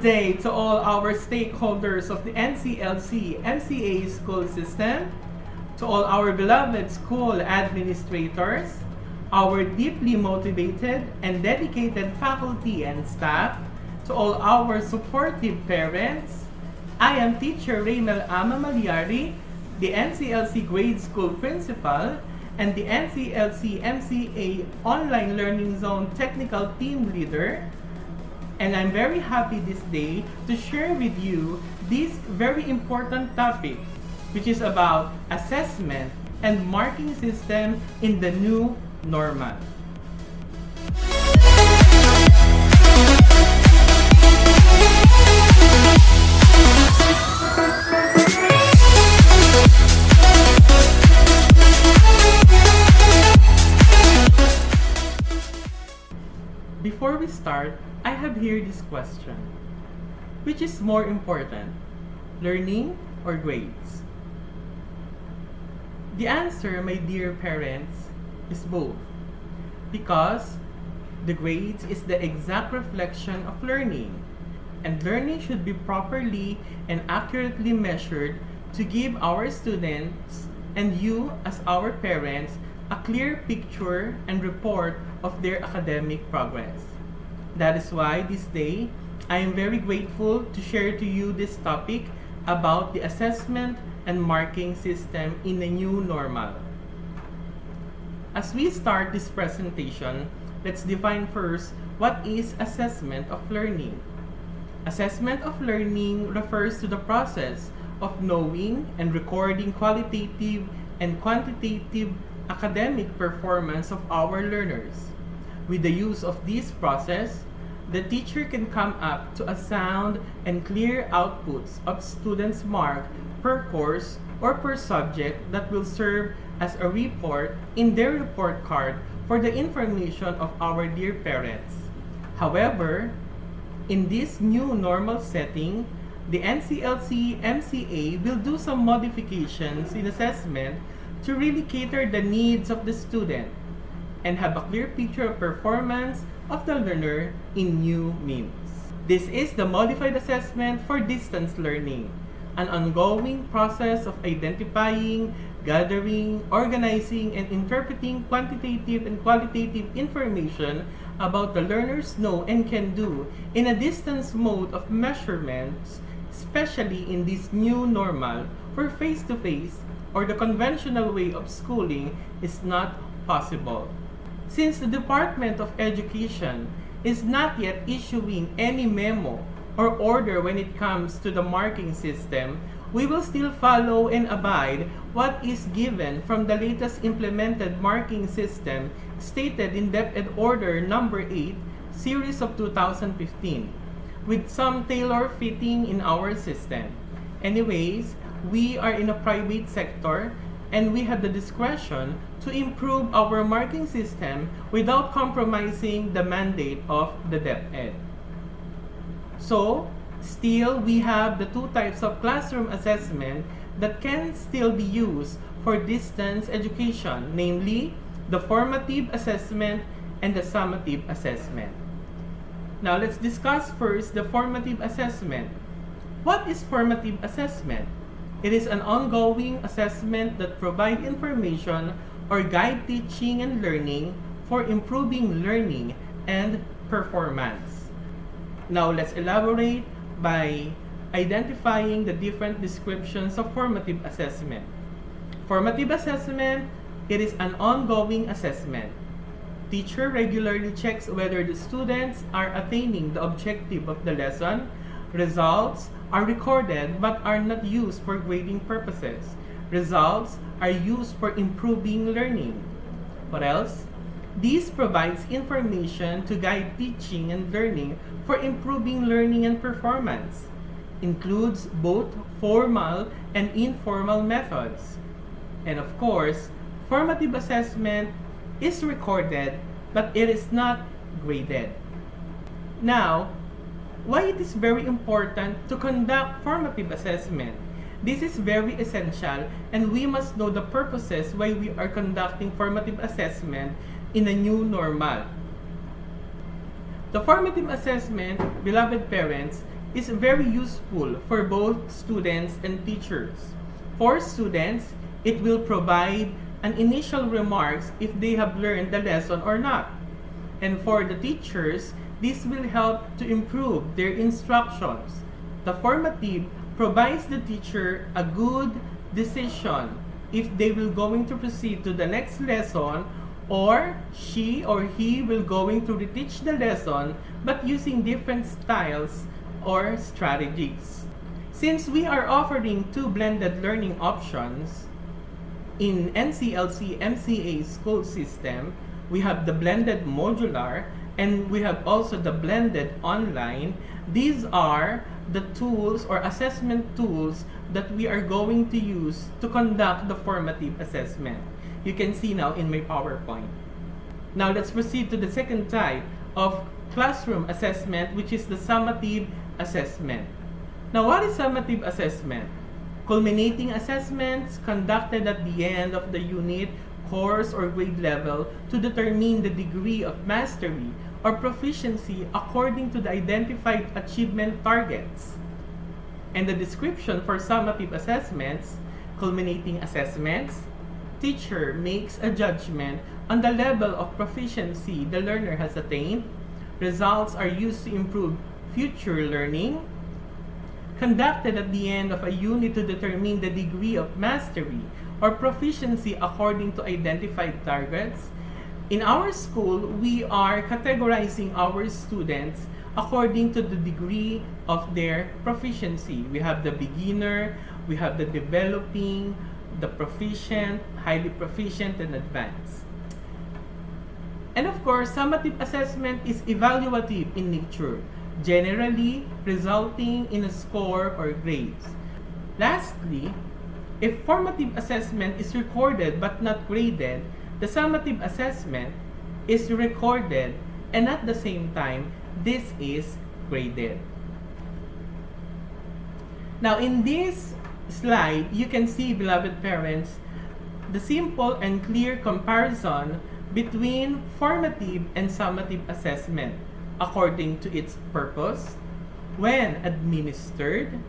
day to all our stakeholders of the NCLC MCA school system, to all our beloved school administrators, our deeply motivated and dedicated faculty and staff, to all our supportive parents. I am Teacher Raymel Ama Malyari, the NCLC Grade School Principal and the NCLC MCA Online Learning Zone Technical Team Leader. And I'm very happy this day to share with you this very important topic, which is about assessment and marking system in the new normal. Before we start, I have here this question. Which is more important, learning or grades? The answer, my dear parents, is both. Because the grades is the exact reflection of learning, and learning should be properly and accurately measured to give our students and you as our parents a clear picture and report of their academic progress. That is why this day, I am very grateful to share to you this topic about the assessment and marking system in the new normal. As we start this presentation, let's define first what is assessment of learning. Assessment of learning refers to the process of knowing and recording qualitative and quantitative academic performance of our learners. With the use of this process, the teacher can come up to a sound and clear outputs of students' mark per course or per subject that will serve as a report in their report card for the information of our dear parents. However, in this new normal setting, the NCLC MCA will do some modifications in assessment to really cater the needs of the student and have a clear picture of performance of the learner in new means. This is the modified assessment for distance learning, an ongoing process of identifying, gathering, organizing, and interpreting quantitative and qualitative information about the learner's know and can do in a distance mode of measurements, especially in this new normal where face-to-face or the conventional way of schooling is not possible. Since the Department of Education is not yet issuing any memo or order when it comes to the marking system, we will still follow and abide what is given from the latest implemented marking system stated in DepEd Order Number 8, Series of 2015, with some tailor-fitting in our system. Anyways, we are in a private sector and we have the discretion to improve our marking system without compromising the mandate of the DepEd. So, still we have the two types of classroom assessment that can still be used for distance education, namely the formative assessment and the summative assessment. Now let's discuss first the formative assessment. What is formative assessment? It is an ongoing assessment that provides information or guide teaching and learning for improving learning and performance. Now let's elaborate by identifying the different descriptions of formative assessment. Formative assessment, it is an ongoing assessment. Teacher regularly checks whether the students are attaining the objective of the lesson. Results are recorded but are not used for grading purposes. Results are used for improving learning. What else? This provides information to guide teaching and learning for improving learning and performance. Includes both formal and informal methods. And of course, formative assessment is recorded but it is not graded. Now, why it is very important to conduct formative assessment? This is very essential and we must know the purposes why we are conducting formative assessment in a new normal. The formative assessment, beloved parents, is very useful for both students and teachers. For students, it will provide an initial remarks if they have learned the lesson or not. And for the teachers, this will help to improve their instructions. The formative provides the teacher a good decision if they will going to proceed to the next lesson, or she or he will going to reteach the lesson but using different styles or strategies. Since we are offering two blended learning options in NCLC MCA school system, we have the blended modular and we have also the blended online. These are the tools or assessment tools that we are going to use to conduct the formative assessment. You can see now in my PowerPoint. Now let's proceed to the second type of classroom assessment, which is the summative assessment. Now what is summative assessment? Culminating assessments conducted at the end of the unit, course, or grade level to determine the degree of mastery or proficiency according to the identified achievement targets. And the description for summative assessments, culminating assessments, teacher makes a judgment on the level of proficiency the learner has attained. Results are used to improve future learning. Conducted at the end of a unit to determine the degree of mastery or proficiency according to identified targets. In our school, we are categorizing our students according to the degree of their proficiency. We have the beginner, we have the developing, the proficient, highly proficient, and advanced. And of course, summative assessment is evaluative in nature, generally resulting in a score or grades. Lastly, if formative assessment is recorded but not graded, the summative assessment is recorded and at the same time, this is graded. Now in this slide, you can see, beloved parents, the simple and clear comparison between formative and summative assessment according to its purpose, when administered,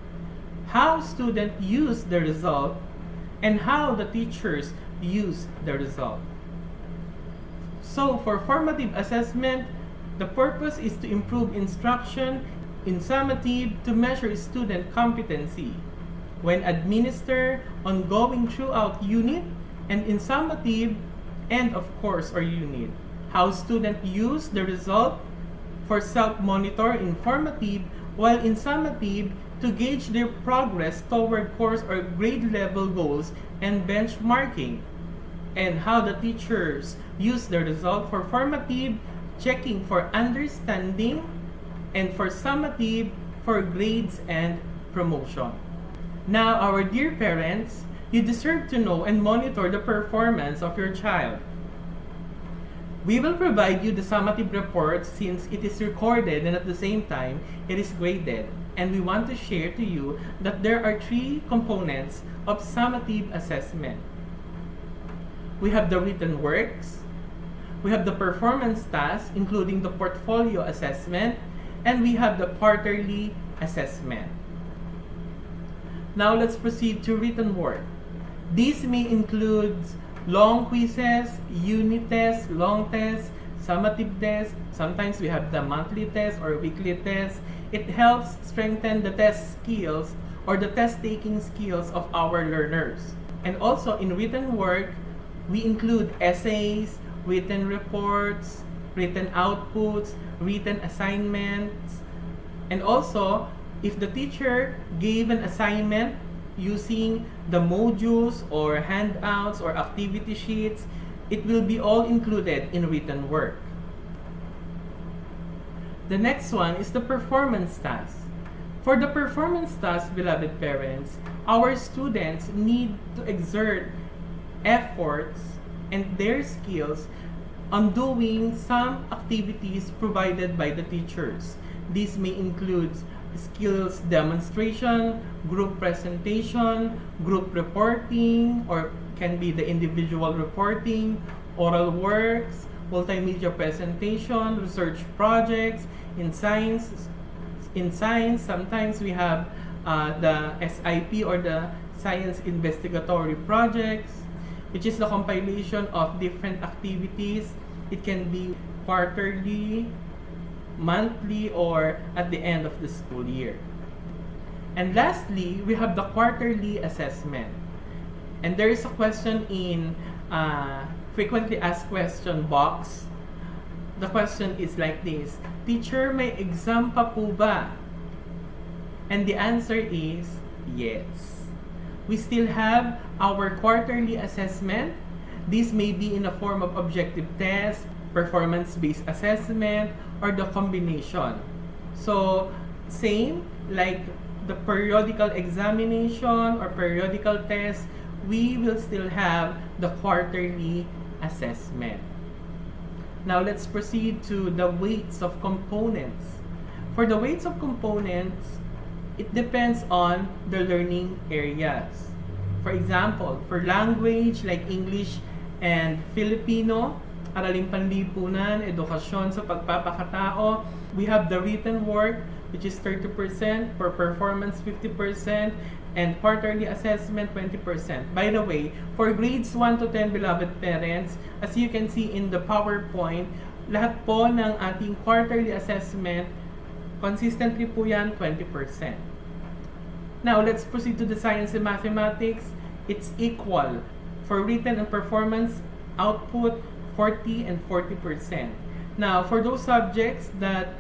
how students use the result, and how the teachers use the result. So for formative assessment, the purpose is to improve instruction. In summative, to measure student competency. When administered, ongoing throughout unit, and in summative, end of course or unit. How students use the result for self-monitor in formative, while in summative, to gauge their progress toward course or grade level goals and benchmarking. And how the teachers use the result for formative, checking for understanding, and for summative, for grades and promotion. Now, our dear parents, you deserve to know and monitor the performance of your child. We will provide you the summative report since it is recorded and at the same time, it is graded. And we want to share to you that there are three components of summative assessment. We have the written works, we have the performance tasks, including the portfolio assessment, and we have the quarterly assessment. Now let's proceed to written work. These may include long quizzes, unit tests, long tests, summative tests. Sometimes we have the monthly test or weekly test. It helps strengthen the test skills or the test-taking skills of our learners. And also in written work, we include essays, written reports, written outputs, written assignments, and also if the teacher gave an assignment using the modules or handouts or activity sheets, it will be all included in written work. The next one is the performance task. For the performance task, beloved parents, our students need to exert efforts and their skills on doing some activities provided by the teachers. These may include skills demonstration, group presentation, group reporting, or can be the individual reporting, oral works, multimedia presentation, research projects in science In science, sometimes we have the SIP or the Science Investigatory Projects, which is the compilation of different activities. It can be quarterly, monthly, or at the end of the school year. And lastly, we have the quarterly assessment. And there is a question in frequently asked question box. The question is like this: Teacher, may exam pa po ba? And the answer is yes. We still have our quarterly assessment. This may be in the form of objective test, performance-based assessment, or the combination. So, same like the periodical examination or periodical test, we will still have the quarterly assessment. Now let's proceed to the weights of components. For the weights of components, it depends on the learning areas. For example, for language like English and Filipino, Araling Panlipunan, Edukasyon sa Pagpapakatao, we have the written work, which is 30%, for performance 50%, and quarterly assessment 20%. By the way, for grades 1 to 10, beloved parents, as you can see in the PowerPoint, lahat po ng ating quarterly assessment, consistently po yan 20%. Now, let's proceed to the science and mathematics. It's equal. For written and performance output, 40 and 40%. Now, for those subjects that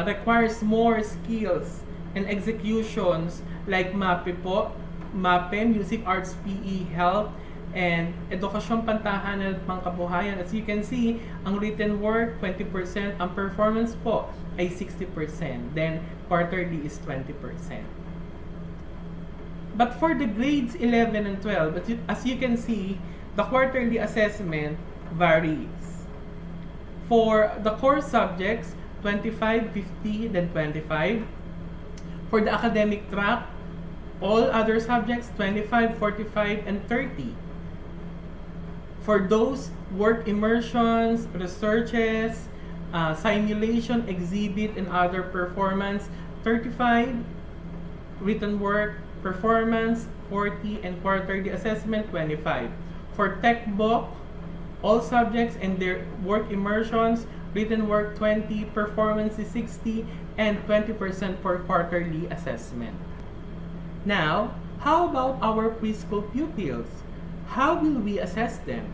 requires more skills and executions like MAPE po, MAPE, Music, Arts, PE, Health, and Edukasyon, Pantahanan at Pangkabuhayan. As you can see, ang written work, 20%. Ang performance po ay 60%. Then, quarterly is 20%. But for the grades 11 and 12, as you can see, the quarterly assessment varies. For the core subjects, 25, 50, then 25. For the academic track, all other subjects, 25, 45, and 30. For those work immersions, researches, simulation, exhibit, and other performance, 35, written work, performance, 40, and quarterly assessment, 25. For tech book, all subjects and their work immersions, written work 20, performance is 60, and 20% for quarterly assessment. Now, how about our preschool pupils? How will we assess them?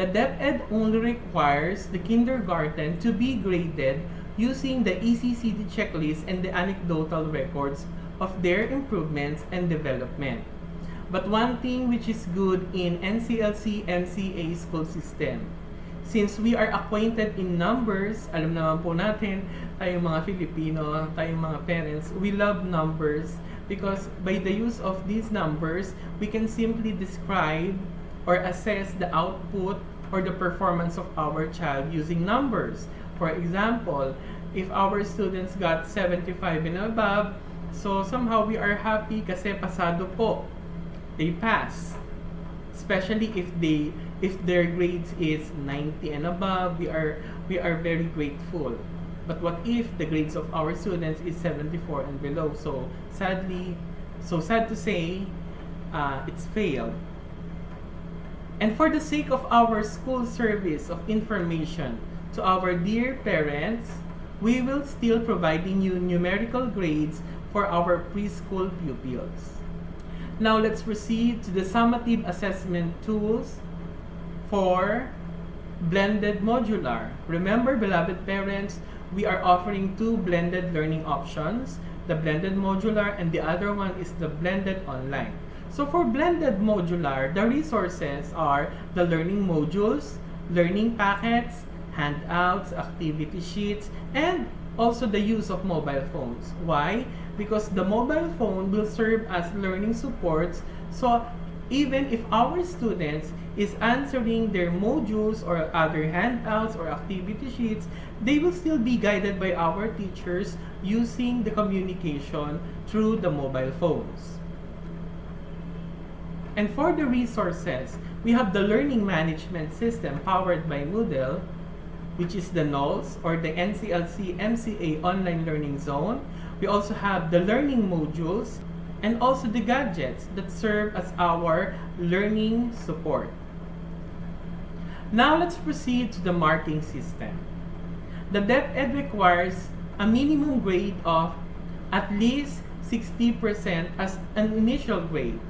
The DepEd only requires the kindergarten to be graded using the ECCD checklist and the anecdotal records of their improvements and development. But one thing which is good in NCLC MCA school system, since we are acquainted in numbers, alam naman po natin, tayong mga Filipino, tayong mga parents, we love numbers because by the use of these numbers, we can simply describe or assess the output or the performance of our child using numbers. For example, if our students got 75 and above, so somehow we are happy kasi pasado po. They pass. Especially if their grades is 90 and above, we are very grateful. But what if the grades of our students is 74 and below? So sadly, so sad to say, it's failed. And for the sake of our school service of information to our dear parents, we will still providing you numerical grades for our preschool pupils. Now let's proceed to the summative assessment tools for blended modular. Remember, beloved parents, we are offering two blended learning options, the blended modular and the other one is the blended online. So for blended modular, the resources are the learning modules, learning packets, handouts, activity sheets, and also the use of mobile phones. Why? Because the mobile phone will serve as learning supports. So even if our students is answering their modules or other handouts or activity sheets, they will still be guided by our teachers using the communication through the mobile phones. And for the resources, we have the learning management system powered by Moodle, which is the NOLS or the NCLC MCA Online Learning Zone. We also have the learning modules and also the gadgets that serve as our learning support. Now let's proceed to the marking system. The DepEd requires a minimum grade of at least 60% as an initial grade.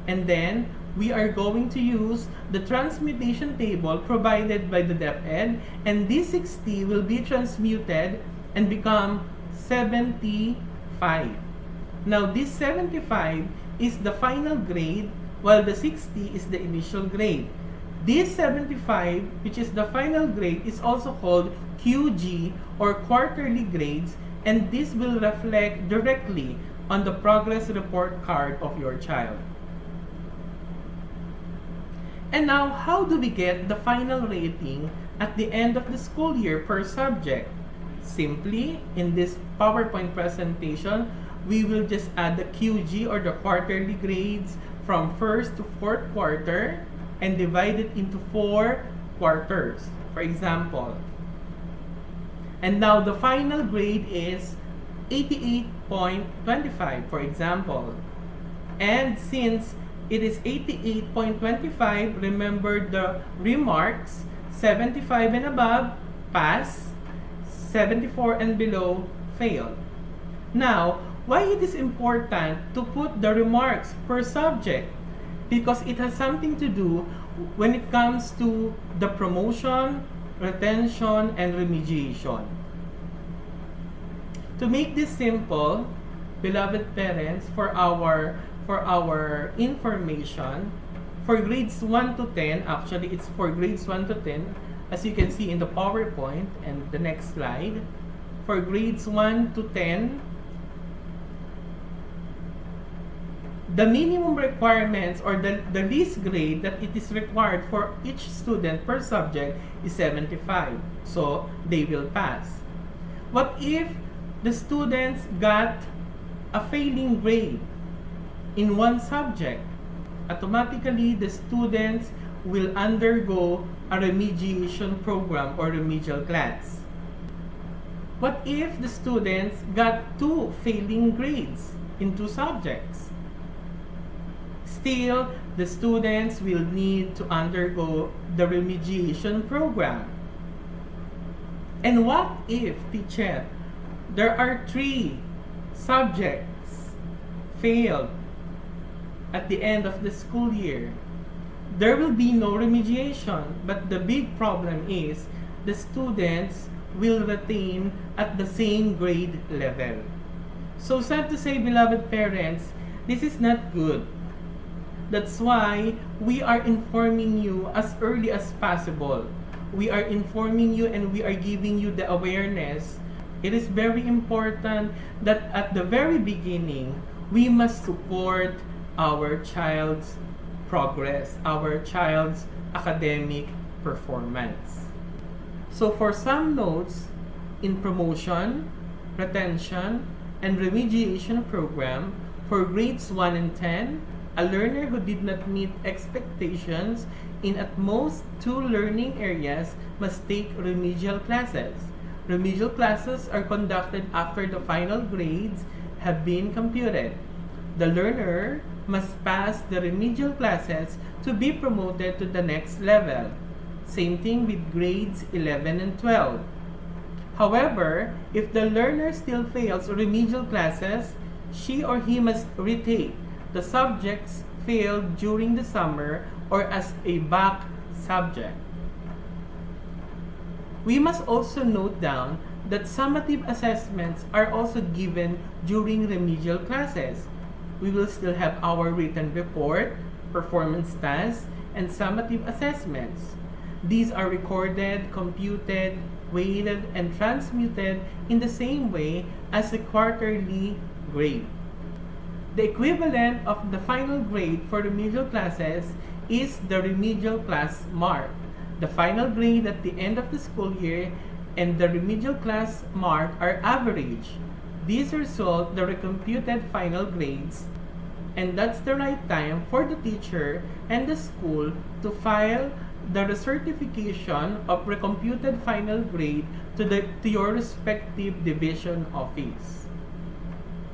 And then we are going to use the transmutation table provided by the DepEd, and this 60 will be transmuted and become 75. Now this 75 is the final grade, while the 60 is the initial grade. This 75, which is the final grade, is also called QG or quarterly grades, and this will reflect directly on the progress report card of your child. And now, how do we get the final rating at the end of the school year per subject? Simply, in this PowerPoint presentation, we will just add the QG or the quarterly grades from first to fourth quarter and divide it into 4 quarters, for example. And now the final grade is 88.25, for example. And since it is 88.25, remember the remarks: 75 and above, pass; 74 and below, fail. Now, why it is important to put the remarks per subject? Because it has something to do when it comes to the promotion, retention, and remediation. To make this simple, beloved parents, for our information, for grades 1 to 10, actually it's for grades 1 to 10, as you can see in the PowerPoint and the next slide. For grades 1 to 10, the minimum requirements or the least grade that it is required for each student per subject is 75. So they will pass. What if the students got a failing grade in one subject? Automatically, the students will undergo a remediation program or remedial class. What if the students got 2 failing grades in 2 subjects? Still, the students will need to undergo the remediation program. And what if, teacher, there are 3 subjects failed at the end of the school year? There will be no remediation, but the big problem is the students will retain at the same grade level. So sad to say, beloved parents, this is not good. That's why we are informing you as early as possible. We are informing you and we are giving you the awareness. It is very important that at the very beginning, we must support our child's progress, our child's academic performance. So for some notes in promotion, retention, and remediation program for grades 1 and 10, a learner who did not meet expectations in at most 2 learning areas must take remedial classes. Remedial classes are conducted after the final grades have been computed. The learner must pass the remedial classes to be promoted to the next level. Same thing with grades 11 and 12. However, if the learner still fails remedial classes, she or he must retake the subjects failed during the summer or as a back subject. We must also note down that summative assessments are also given during remedial classes. We will still have our written report, performance tasks, and summative assessments. These are recorded, computed, weighted, and transmuted in the same way as the quarterly grade. The equivalent of the final grade for remedial classes is the remedial class mark. The final grade at the end of the school year and the remedial class mark are average. These result the recomputed final grades, and that's the right time for the teacher and the school to file the recertification of recomputed final grade to your respective division office.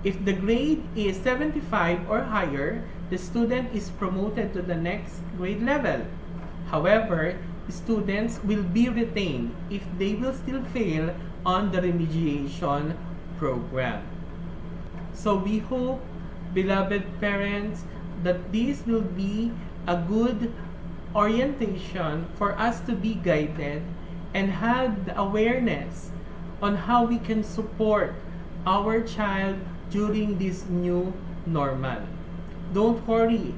If the grade is 75 or higher, the student is promoted to the next grade level. However, students will be retained if they will still fail on the remediation program. So we hope, beloved parents, that this will be a good orientation for us to be guided and have the awareness on how we can support our child during this new normal. Don't worry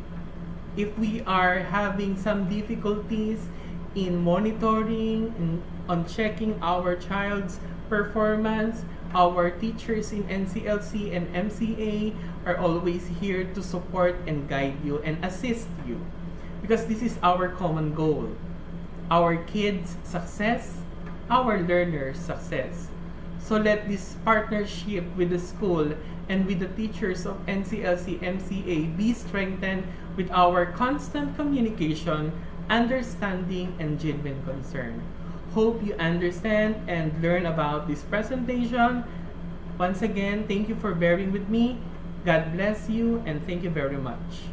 if we are having some difficulties in monitoring, on checking our child's performance. Our teachers in NCLC and MCA are always here to support and guide you and assist you, because this is our common goal: our kids' success, our learners' success. So let this partnership with the school and with the teachers of NCLC MCA be strengthened with our constant communication, understanding, and genuine concern. Hope you understand and learn about this presentation. Once again, thank you for bearing with me. God bless you, and thank you very much.